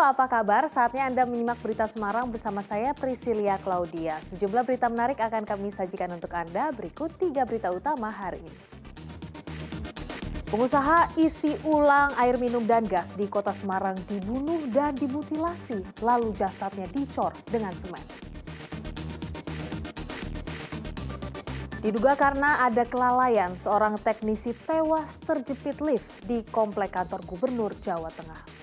apa kabar? Saatnya Anda menyimak berita Semarang bersama saya Priscilia Claudia. Sejumlah berita menarik akan kami sajikan untuk Anda. Berikut 3 berita utama hari ini. Pengusaha isi ulang air minum dan gas di kota Semarang dibunuh dan dimutilasi, lalu jasadnya dicor dengan semen. Diduga karena ada kelalaian, seorang teknisi tewas terjepit lift di komplek kantor Gubernur Jawa Tengah.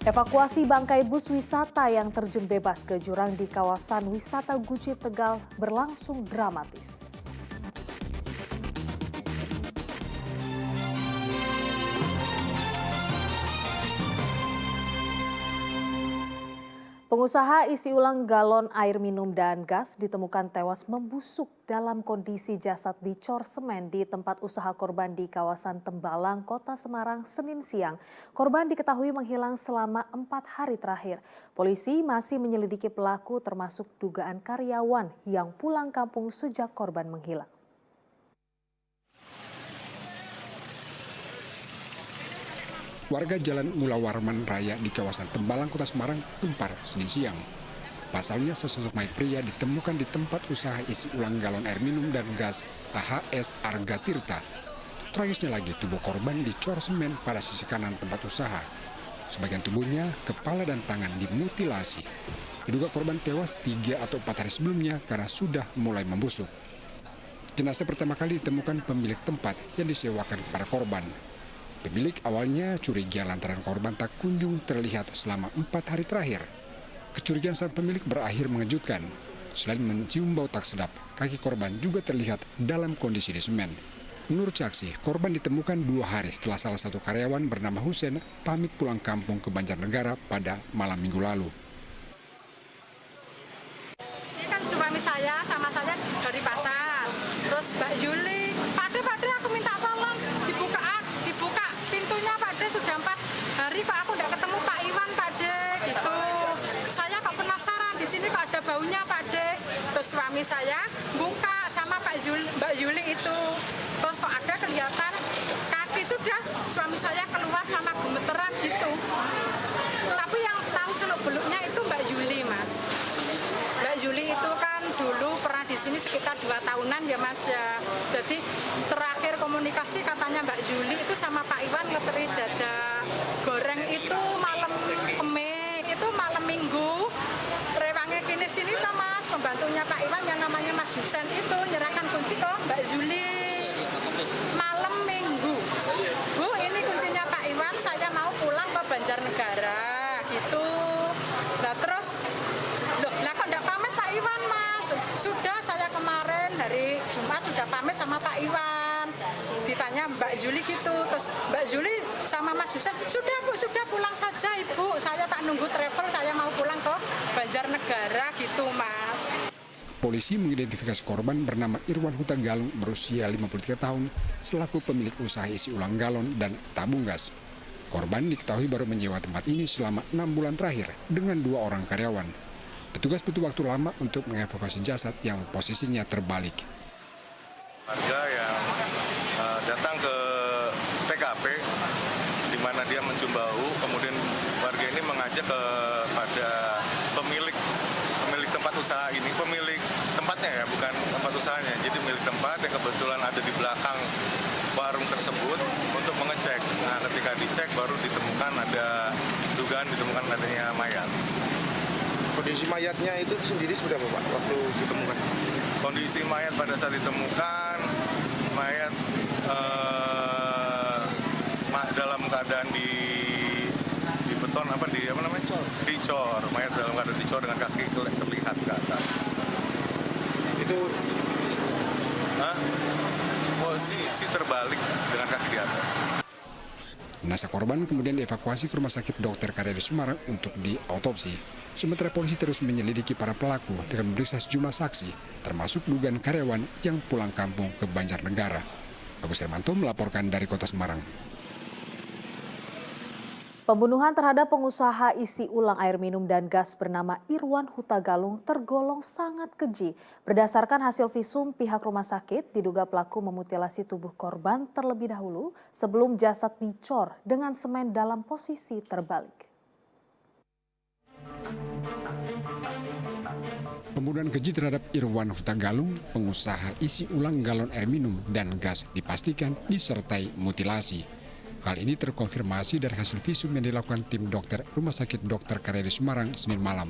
Evakuasi bangkai bus wisata yang terjun bebas ke jurang di kawasan wisata Guci Tegal berlangsung dramatis. Pengusaha isi ulang galon air minum dan gas ditemukan tewas membusuk dalam kondisi jasad dicor semen di tempat usaha korban di kawasan Tembalang, Kota Semarang, Senin siang. Korban diketahui menghilang selama 4 hari terakhir. Polisi masih menyelidiki pelaku termasuk dugaan karyawan yang pulang kampung sejak korban menghilang. Warga Jalan Mula Warman Raya di kawasan Tembalang, Kota Semarang gempar Senin siang. Pasalnya sesosok mayat pria ditemukan di tempat usaha isi ulang galon air minum dan gas AHS Arga Tirta. Tragisnya lagi, tubuh korban dicor semen pada sisi kanan tempat usaha. Sebagian tubuhnya, kepala dan tangan dimutilasi. Diduga korban tewas 3 atau 4 hari sebelumnya karena sudah mulai membusuk. Jenazah pertama kali ditemukan pemilik tempat yang disewakan kepada korban. Pemilik awalnya curiga lantaran korban tak kunjung terlihat selama 4 hari terakhir. Kecurigaan sang pemilik berakhir mengejutkan. Selain mencium bau tak sedap, kaki korban juga terlihat dalam kondisi di semen. Menurut saksi, korban ditemukan 2 hari setelah salah satu karyawan bernama Husen pamit pulang kampung ke Banjarnegara pada malam minggu lalu. Ini kan suami saya sama saya dari pasar. Terus Mbak Yuli, Pade aku minta tolong dibuka pintunya Pade, sudah 4 hari kok aku nggak ketemu Pak Iwan Pade gitu. Saya kok penasaran di sini kok ada baunya Pade. Terus suami saya buka sama Mbak Yuli itu. Terus kok ada kelihatan kaki, sudah suami saya keluar sama gemeteran gitu. Tapi yang tahu seluk-beluknya itu Mbak Yuli, Mas. Mbak Yuli itu kan dulu pernah di sini sekitar 2 tahunan ya Mas ya. Jadi terakhir komunikasi katanya Mbak Yuli itu sama Pak Iwan ngeteri jada goreng itu malam Kemis, itu malam Minggu. Rewangnya kini sini tuh Mas, pembantunya Pak Iwan yang namanya Mas Husen itu nyerahkan kunci ke Mbak Yuli malam Minggu. Bu, ini kuncinya Pak Iwan, saya mau pulang ke Banjarnegara gitu. Nah terus, loh, lah kok enggak pamit Pak Iwan Mas? Sudah, saya kemarin hari Jumat sudah pamit sama Pak Iwan. Ditanya Mbak Yuli gitu, terus Mbak Yuli sama Mas Husen, sudah Bu, sudah pulang saja Ibu. Saya tak nunggu travel, saya mau pulang ke Banjarnegara gitu Mas. Polisi mengidentifikasi korban bernama Irwan Huta Galung berusia 53 tahun selaku pemilik usaha isi ulang galon dan tabung gas. Korban diketahui baru menyewa tempat ini selama 6 bulan terakhir dengan 2 orang karyawan. Petugas butuh waktu lama untuk mengevakuasi jasad yang posisinya terbalik. Warga yang datang ke TKP di mana dia mencium bau, kemudian warga ini mengajak kepada pemilik tempat usaha ini, pemilik tempatnya ya, bukan tempat usahanya. Jadi pemilik tempat yang kebetulan ada di belakang warung tersebut untuk mengecek. Nah, ketika dicek baru ditemukan ditemukan adanya mayat. Kondisi mayatnya itu sendiri seperti apa Pak waktu ditemukan? Kondisi mayat pada saat ditemukan, mayat dalam keadaan dicor, mayat dalam keadaan dicor dengan kaki terlihat ke atas. Itu posisi terbalik dengan kaki di atas. Jenazah korban kemudian dievakuasi ke Rumah Sakit Dr. Karyadi Semarang untuk diautopsi. Sementara polisi terus menyelidiki para pelaku dengan memeriksa sejumlah saksi, termasuk dugaan karyawan yang pulang kampung ke Banjarnegara. Agus Hermanto melaporkan dari Kota Semarang. Pembunuhan terhadap pengusaha isi ulang air minum dan gas bernama Irwan Huta Galung tergolong sangat keji. Berdasarkan hasil visum pihak rumah sakit, diduga pelaku memutilasi tubuh korban terlebih dahulu sebelum jasad dicor dengan semen dalam posisi terbalik. Pembunuhan keji terhadap Irwan Huta Galung, pengusaha isi ulang galon air minum dan gas, dipastikan disertai mutilasi. Hal ini terkonfirmasi dari hasil visum yang dilakukan tim dokter Rumah Sakit Dr. Karyadi Semarang Senin malam.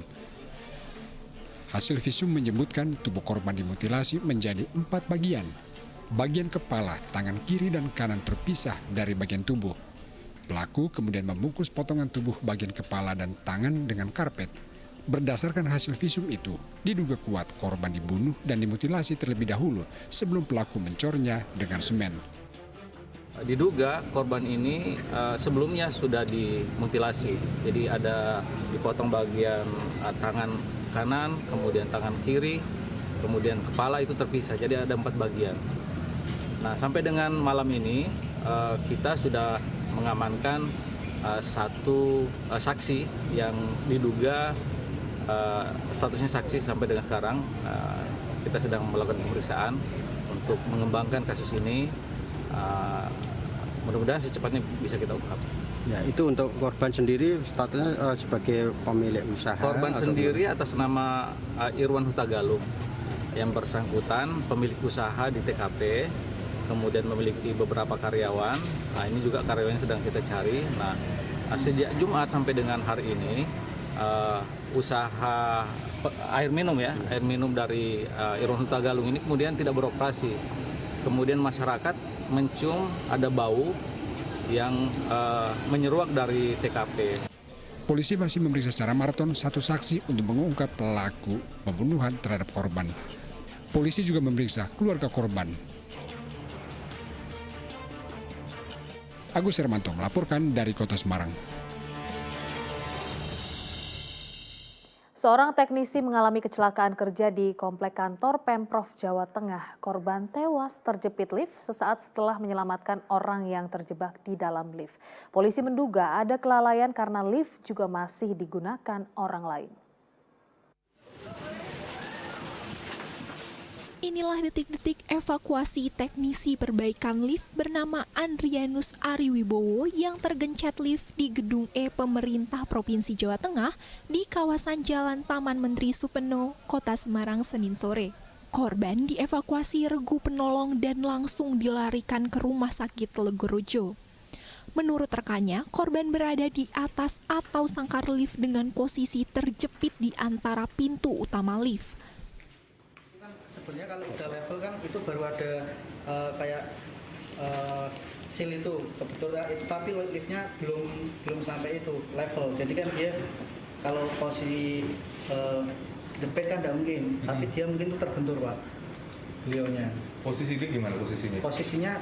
Hasil visum menyebutkan tubuh korban dimutilasi menjadi 4 bagian. Bagian kepala, tangan kiri dan kanan terpisah dari bagian tubuh. Pelaku kemudian membungkus potongan tubuh bagian kepala dan tangan dengan karpet. Berdasarkan hasil visum itu, diduga kuat korban dibunuh dan dimutilasi terlebih dahulu sebelum pelaku mencornya dengan semen. Diduga korban ini sebelumnya sudah dimutilasi, jadi ada dipotong bagian tangan kanan, kemudian tangan kiri, kemudian kepala itu terpisah, jadi ada 4 bagian. Nah, sampai dengan malam ini kita sudah mengamankan satu saksi yang diduga statusnya saksi sampai dengan sekarang. Kita sedang melakukan pemeriksaan untuk mengembangkan kasus ini. Mudah-mudahan secepatnya bisa kita ungkap. Ya, itu untuk korban sendiri statusnya sebagai pemilik usaha. Korban sendiri atas nama Irwan Huta Galung, yang bersangkutan pemilik usaha di TKP, kemudian memiliki beberapa karyawan. Nah, ini juga karyawan yang sedang kita cari. Nah, sejak Jumat sampai dengan hari ini usaha air minum dari Irwan Huta Galung ini kemudian tidak beroperasi. Kemudian masyarakat mencium ada bau yang menyeruak dari TKP. Polisi masih memeriksa secara maraton satu saksi untuk mengungkap pelaku pembunuhan terhadap korban. Polisi juga memeriksa keluarga korban. Agus Hermanto melaporkan dari Kota Semarang. Seorang teknisi mengalami kecelakaan kerja di komplek kantor Pemprov Jawa Tengah. Korban tewas terjepit lift sesaat setelah menyelamatkan orang yang terjebak di dalam lift. Polisi menduga ada kelalaian karena lift juga masih digunakan orang lain. Inilah detik-detik evakuasi teknisi perbaikan lift bernama Andrianus Ariwibowo yang tergencet lift di Gedung E Pemerintah Provinsi Jawa Tengah di kawasan Jalan Taman Menteri Supeno, Kota Semarang, Senin sore. Korban dievakuasi regu penolong dan langsung dilarikan ke Rumah Sakit Telegorojo. Menurut rekannya, korban berada di atas atau sangkar lift dengan posisi terjepit di antara pintu utama lift. Sebenarnya kalau udah level kan itu baru ada seal itu kebetulan itu, tapi liftnya belum sampai itu level. Jadi kan dia kalau posisi jepit kan tidak mungkin, tapi dia mungkin itu terbentur, Pak, beliaunya. Posisi dia gimana posisinya? Posisinya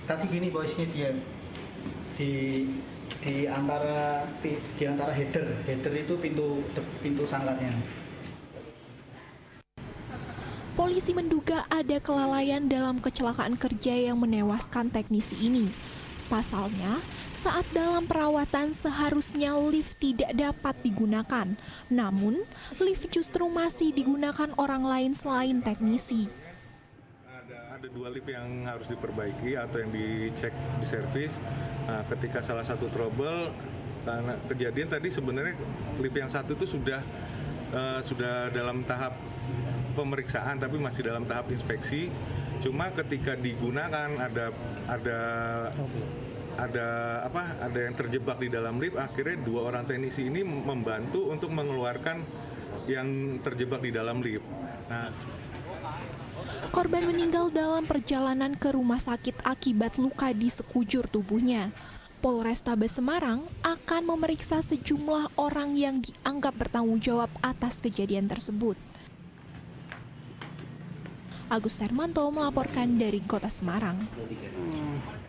tadi gini posisinya dia di antara header itu pintu sangkarnya. Polisi menduga ada kelalaian dalam kecelakaan kerja yang menewaskan teknisi ini. Pasalnya, saat dalam perawatan seharusnya lift tidak dapat digunakan. Namun, lift justru masih digunakan orang lain selain teknisi. Ada 2 lift yang harus diperbaiki atau yang dicek di servis. Nah, ketika salah satu trouble, karena kejadian tadi sebenarnya lift yang satu itu sudah dalam tahap pemeriksaan tapi masih dalam tahap inspeksi. Cuma ketika digunakan ada yang terjebak di dalam lift, akhirnya 2 orang teknisi ini membantu untuk mengeluarkan yang terjebak di dalam lift. Nah, korban meninggal dalam perjalanan ke rumah sakit akibat luka di sekujur tubuhnya. Polrestabes Semarang akan memeriksa sejumlah orang yang dianggap bertanggung jawab atas kejadian tersebut. Agus Hermanto melaporkan dari Kota Semarang.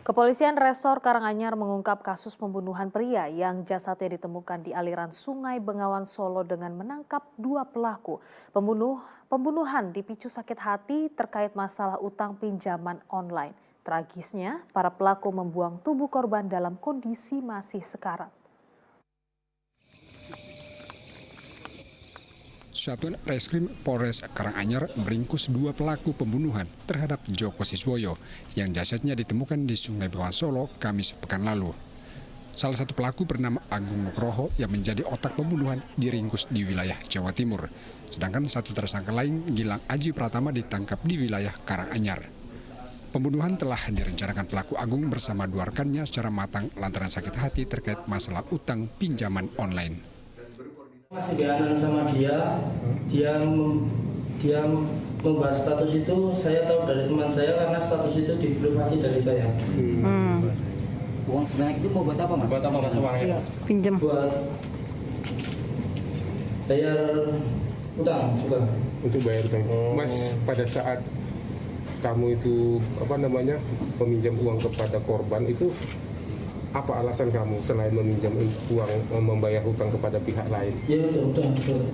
Kepolisian Resor Karanganyar mengungkap kasus pembunuhan pria yang jasadnya ditemukan di aliran Sungai Bengawan Solo dengan menangkap 2 pelaku. Pembunuhan dipicu sakit hati terkait masalah utang pinjaman online. Tragisnya, para pelaku membuang tubuh korban dalam kondisi masih sekarat. Satuan Reskrim Polres Karanganyar meringkus 2 pelaku pembunuhan terhadap Joko Siswoyo yang jasadnya ditemukan di Sungai Bengawan Solo Kamis pekan lalu. Salah satu pelaku bernama Agung Nugroho yang menjadi otak pembunuhan diringkus di wilayah Jawa Timur. Sedangkan satu tersangka lain, Gilang Aji Pratama, ditangkap di wilayah Karanganyar. Pembunuhan telah direncanakan pelaku Agung bersama 2 rekannya secara matang lantaran sakit hati terkait masalah utang pinjaman online. Masih dianan sama dia membahas status itu saya tahu dari teman saya karena status itu diprivasi dari saya. Uang sebanyak itu mau buat apa, Mas? Buat apa, Mas, uangnya? Pinjam. Buat bayar utang juga. Untuk bayar utang. Mas, pada saat kamu itu meminjam uang kepada korban itu apa alasan kamu selain meminjam uang membayar hutang kepada pihak lain? Ya betul.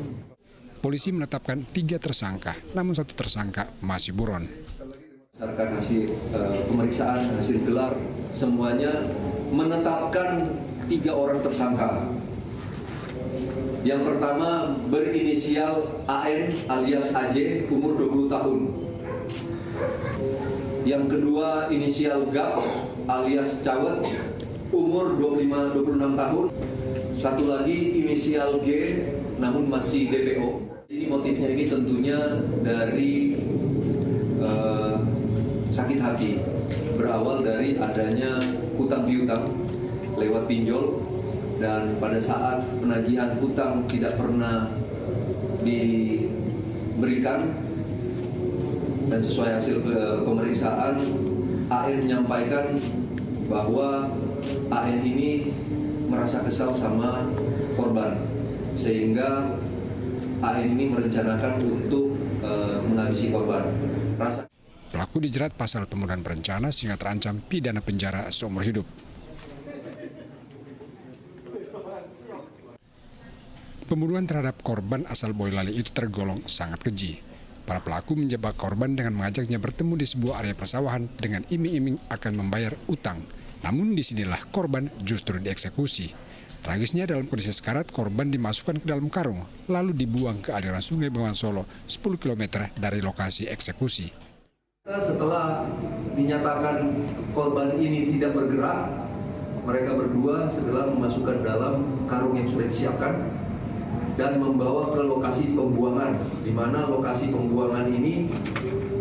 Polisi menetapkan 3 tersangka, namun 1 tersangka masih buron. Berdasarkan hasil pemeriksaan, hasil gelar, semuanya menetapkan 3 orang tersangka. Yang pertama berinisial AN alias AJ, umur 20 tahun. Yang kedua inisial GAP alias Cawet, umur 25-26 tahun. Satu lagi inisial G, namun masih DPO. Ini motifnya ini tentunya dari sakit hati, berawal dari adanya hutang piutang lewat pinjol, dan pada saat penagihan hutang tidak pernah diberikan, dan sesuai hasil pemeriksaan AN menyampaikan bahwa AN ini merasa kesal sama korban, sehingga AN ini merencanakan untuk menghabisi korban. Pelaku dijerat pasal pembunuhan berencana sehingga terancam pidana penjara seumur hidup. Pembunuhan terhadap korban asal Boyolali itu tergolong sangat keji. Para pelaku menjebak korban dengan mengajaknya bertemu di sebuah area persawahan dengan iming-iming akan membayar utang. Namun disinilah korban justru dieksekusi. Tragisnya dalam kondisi sekarat, korban dimasukkan ke dalam karung, lalu dibuang ke aliran Sungai Bengawan Solo 10 km dari lokasi eksekusi. Setelah dinyatakan korban ini tidak bergerak, mereka berdua segera memasukkan dalam karung yang sudah disiapkan dan membawa ke lokasi pembuangan, di mana lokasi pembuangan ini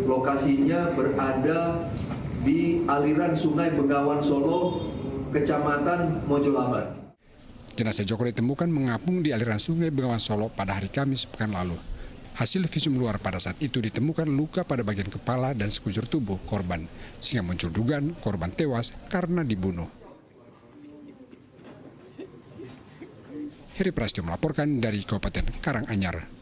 lokasinya berada di aliran Sungai Bengawan Solo, Kecamatan Mojolaban. Jenazah Joko ditemukan mengapung di aliran Sungai Bengawan Solo pada hari Kamis pekan lalu. Hasil visum luar pada saat itu ditemukan luka pada bagian kepala dan sekujur tubuh korban, sehingga muncul dugaan korban tewas karena dibunuh. Heri Prasetyo melaporkan dari Kabupaten Karanganyar.